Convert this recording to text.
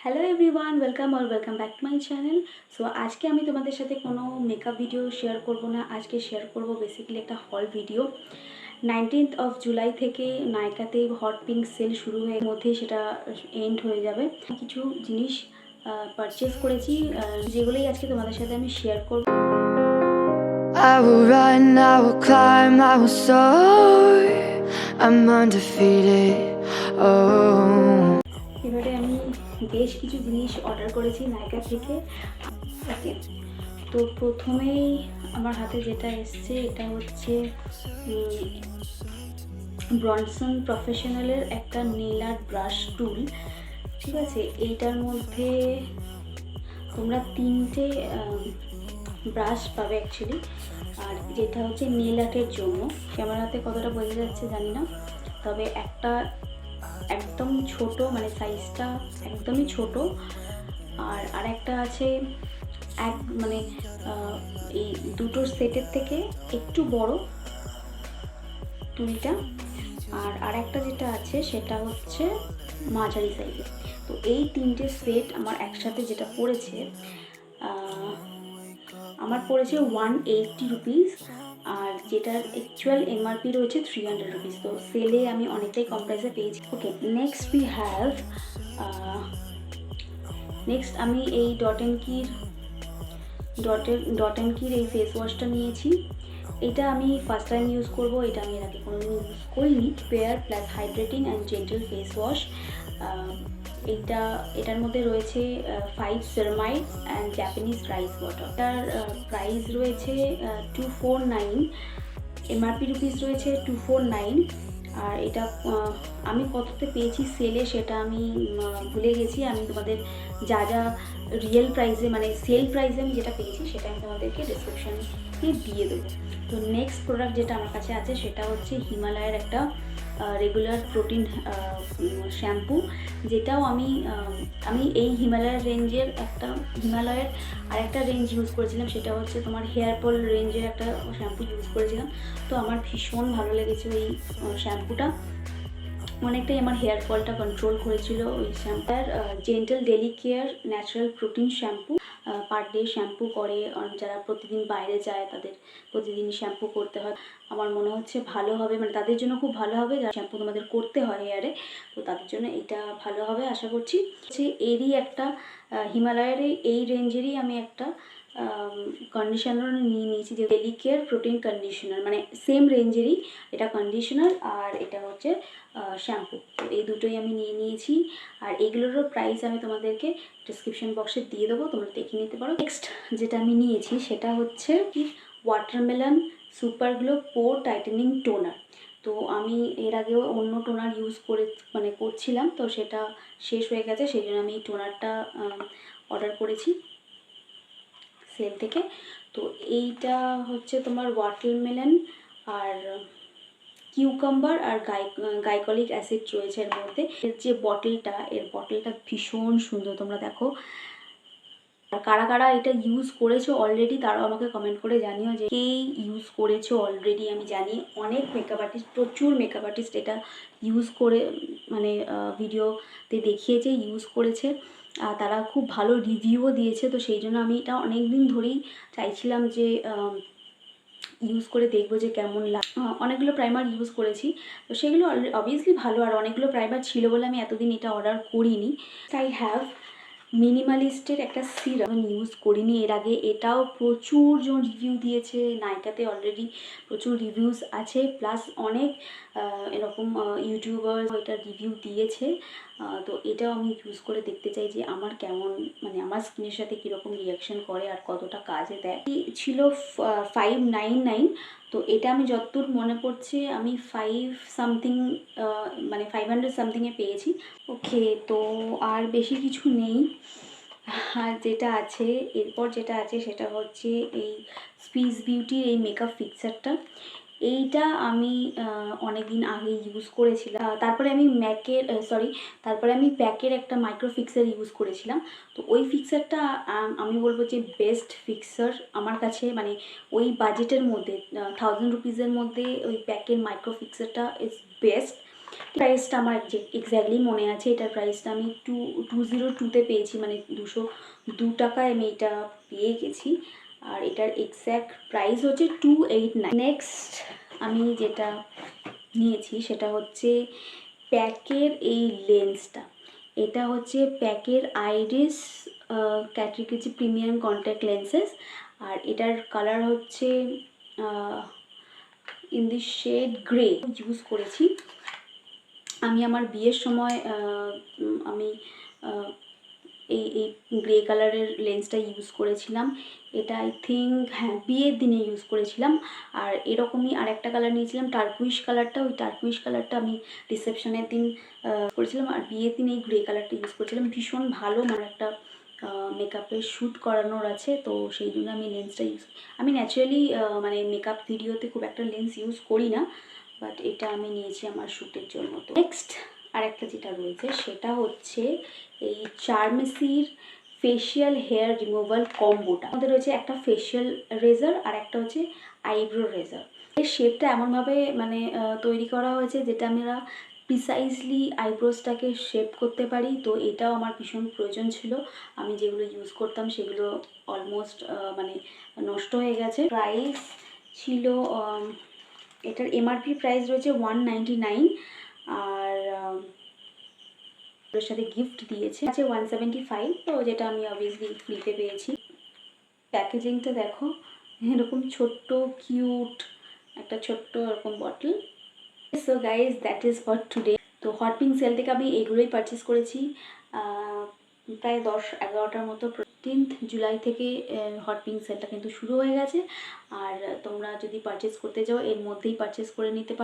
Hello everyone, welcome back to my channel. So আজকে আমি তোমাদের সাথে কোনো মেকআপ ভিডিও শেয়ার করব না। আজকে শেয়ার করব বেসিক্যালি একটা হল ভিডিও। 19th অফ জুলাই থেকে নাইকাতে হট পিঙ্ক সেল শুরু হয়ে মধ্যেই সেটা এন্ড হয়ে যাবে। কিছু জিনিস পারচেস করেছি, যেগুলোই আজকে তোমাদের সাথে আমি শেয়ার করব। I will run, I will climb, I will soar. I'm undefeated. Oh. এবারে আমি বেশ কিছু জিনিস অর্ডার করেছি নাইকা থেকে। ওকে, তো প্রথমেই আমার হাতে যেটা এসছে এটা হচ্ছে ব্রনসন প্রফেশনালের একটা নেল আর্ট ব্রাশ টুল। ঠিক আছে, এইটার মধ্যে তোমরা তিনটে ব্রাশ পাবে অ্যাকচুয়ালি। আর যেটা হচ্ছে নেল আর্টের জন্য, ক্যামেরাতে কতটা বোঝা যাচ্ছে জানি না, তবে একটা একদম ছোট, মানে সাইজটা একদমই ছোট, আর আরেকটা আছে মানে এই দুটোর সেটের থেকে একটু বড় টুলটা, আর আরেকটা যেটা আছে সেটা হচ্ছে মাঝারি সাইজের। তো এই তিনটে সেট আমার একসাথে যেটা পড়েছে, আমার পড়েছে 180 রুপিস, আর যেটার অ্যাকচুয়াল এমআরপি রয়েছে 300 রুপিস। তো সেলে আমি অনেকটাই কম প্রাইসে পেয়েছি। ওকে, নেক্সট আমি এই ডট অ্যান্ড কির এই ফেস ওয়াশটা নিয়েছি। এটা আমি ফার্স্ট টাইম ইউজ করব, এটা আমি এর আগে কোনোদিন ইউজ করিনি। Pair plus hydrating and gentle face wash. এটার মধ্যে রয়েছে 5 ceramides and Japanese rice water. এটার প্রাইস রয়েছে 249, এমআরপি রুপিস রয়েছে 249। আর এটা আমি কততে পেয়েছি সেলে সেটা আমি ভুলে গেছি। আমি তোমাদের যা যা রিয়েল প্রাইসে, মানে সেল প্রাইসে আমি যেটা পেয়েছি সেটা আমি তোমাদেরকে ডিসক্রিপশানে দিয়ে দেবো। তো নেক্সট প্রোডাক্ট যেটা আমার কাছে আছে সেটা হচ্ছে হিমালয়ের একটা রেগুলার প্রোটিন শ্যাম্পু, যেটাও আমি এই হিমালয়ের আরেকটা রেঞ্জ ইউজ করেছিলাম, সেটা হচ্ছে তোমার হেয়ার ফল রেঞ্জের একটা শ্যাম্পু ইউজ করেছিলাম। তো আমার ভীষণ ভালো লেগেছে ওই শ্যাম্পুটা, অনেকটাই আমার হেয়ার ফলটা কন্ট্রোল করেছিল ওই শ্যাম্পুটার। Gentle daily care natural protein shampoo, per day shampoo করে যারা প্রতিদিন বাইরে যায় তাদের প্রতিদিনই শ্যাম্পু করতে হয়। আমার মনে হচ্ছে ভালো হবে, মানে তাদের জন্য খুব ভালো হবে যারা শ্যাম্পু তোমাদের করতে হয় হেয়ারে, তো তাদের জন্য এটা ভালো হবে আশা করছি। হচ্ছে এরই একটা হিমালয়ের এই রেঞ্জেরই আমি একটা কন্ডিশনার নিয়েছি, যে ডেলি কেয়ার প্রোটিন কন্ডিশনার, মানে সেম রেঞ্জেরই এটা কন্ডিশনার আর এটা হচ্ছে শ্যাম্পু। তো এই দুটোই আমি নিয়েছি, আর এগুলোরও প্রাইস আমি তোমাদেরকে ডিসক্রিপশন বক্সে দিয়ে দেবো, তোমরা দেখে নিতে পারো। নেক্সট যেটা আমি নিয়েছি সেটা হচ্ছে কি ওয়াটারমেলন সুপার গ্লো পোর টাইটেনিং টোনার। তো আমি এর আগেও অন্য টোনার ইউজ করছিলাম, তো সেটা শেষ হয়ে গেছে, সেই জন্য আমি এই টোনারটা অর্ডার করেছি সেল থেকে। তো এইটা হচ্ছে তোমার ওয়াটারমেলন আর কিউকাম্বার আর গাইকলিক অ্যাসিড রয়েছে এর মধ্যে। এর যে বটলটা ভীষণ সুন্দর, তোমরা দেখো। আর কারা কারা এটা ইউজ করেছো অলরেডি তারাও আমাকে কমেন্ট করে জানিও যে কে ইউজ করেছো অলরেডি। আমি জানি অনেক প্রচুর মেকআপ আর্টিস্ট এটা ইউজ করে, মানে ভিডিওতে দেখিয়েছে, ইউজ করেছে, আর তারা খুব ভালো রিভিউও দিয়েছে। তো সেই জন্য আমি এটা অনেক দিন ধরেই চাইছিলাম যে ইউজ করে দেখবো যে কেমন লাগে। অনেকগুলো প্রাইমার ইউজ করেছি, তো সেগুলো অবভিয়াসলি ভালো, আর অনেকগুলো প্রাইমার ছিল বলে আমি এতদিন এটা অর্ডার করিনি। আই হ্যাভ মিনিমালিস্টের একটা সিরাম ইউজ করিনি এর আগে, এটাও প্রচুর জন রিভিউ দিয়েছে, নাইকাতে অলরেডি প্রচুর রিভিউস আছে, প্লাস অনেক এরকম ইউটিউবার এটা রিভিউ দিয়েছে। তো এটাও আমি ইউজ করে দেখতে চাই যে আমার কেমন, মানে আমার স্কিনের সাথে কীরকম রিয়াকশান করে আর কতটা কাজে দেয়। ছিল 599, তো এটা আমি যতদূর মনে পড়ছে আমি 500 সামথিংয়ে পেয়েছি। ওকে, তো আর বেশি কিছু নেই। আর এরপর যেটা আছে সেটা হচ্ছে এই স্পিস বিউটির এই মেকআপ ফিক্সারটা। এইটা আমি অনেক দিন আগে ইউজ করেছিলাম। তারপরে আমি প্যাকের একটা মাইক্রো ফিক্সার ইউজ করেছিলাম। তো ওই ফিক্সারটা আমি বলবো যে বেস্ট ফিক্সার আমার কাছে, মানে ওই বাজেটের মধ্যে 1000 রুপিসের মধ্যে ওই প্যাকের মাইক্রো ফিক্সারটা ইজ বেস্ট। প্রাইসটা আমার এক্স্যাক্টলি মনে আছে, এটার প্রাইসটা আমি 202-তে পেয়েছি, মানে 202 টাকায় আমি এটা পেয়ে গেছি। আর এটার এক্স্যাক্ট প্রাইস হচ্ছে 289। নেক্সট আমি যেটা নিয়েছি সেটা হচ্ছে প্যাকের এই লেন্সটা। এটা হচ্ছে প্যাকের iris category premium contact lenses. আর এটার কালার হচ্ছে in the shade grey. Use করেছি আমি আমার বিয়ের সময়, আমি এই এই গ্রে কালারের লেন্সটা ইউজ করেছিলাম। এটা আই থিঙ্ক হ্যাঁ বিয়ের দিনে ইউজ করেছিলাম। আর এরকমই আরেকটা কালার নিয়েছিলাম টার্কুইশ কালারটা, ওই টার্কুইশ কালারটা আমি রিসেপশনের দিন করেছিলাম। আর বিয়ের দিন এই গ্রে কালারটা ইউজ করেছিলাম। ভীষণ ভালো, আমার একটা মেকআপের শ্যুট করানোর আছে, তো সেই জন্য আমি লেন্সটা আমি ন্যাচারালি মানে মেকআপ ভিডিওতে খুব একটা লেন্স ইউজ করি না, বাট এটা আমি নিয়েছি আমার শ্যুটের জন্য। তো নেক্সট আরেকটা যেটা রয়েছে সেটা হচ্ছে এই চার্মেসির ফেশিয়াল হেয়ার রিমুভাল কম্বোটা। আমাদের রয়েছে একটা ফেশিয়াল রেজার আর একটা হচ্ছে আইব্রো রেজার। এর শেপটা এমনভাবে মানে তৈরি করা হয়েছে যেটা আমরা প্রিসাইজলি আইব্রোসটাকে শেপ করতে পারি। তো এটাও আমার ভীষণ প্রয়োজন ছিল, আমি যেগুলো ইউজ করতাম সেগুলো অলমোস্ট মানে নষ্ট হয়ে গেছে। প্রাইস ছিল এটার এমআরপি প্রাইস রয়েছে 199, আর ওর সাথে গিফট দিয়েছে আছে 175, তো যেটা আমি অবভিয়াসলি ফ্রিতে পেয়েছি। প্যাকেজিংটা দেখো, এরকম ছোট্ট কিউট একটা ছোট্ট এরকম bottle. So guys that is for today. তো হট পিঙ্ক সেল থেকে আমি এগুলোই পারচেস করেছি, প্রায় 10-11টার মতো। 15 জুলাই থেকে হট পিঙ্ক সেলটা কিন্তু শুরু হয়ে গেছে। আর তোমরা যদি পারচেস করতে চাও এর মধ্যেই পারচেস করে নিতে পারো।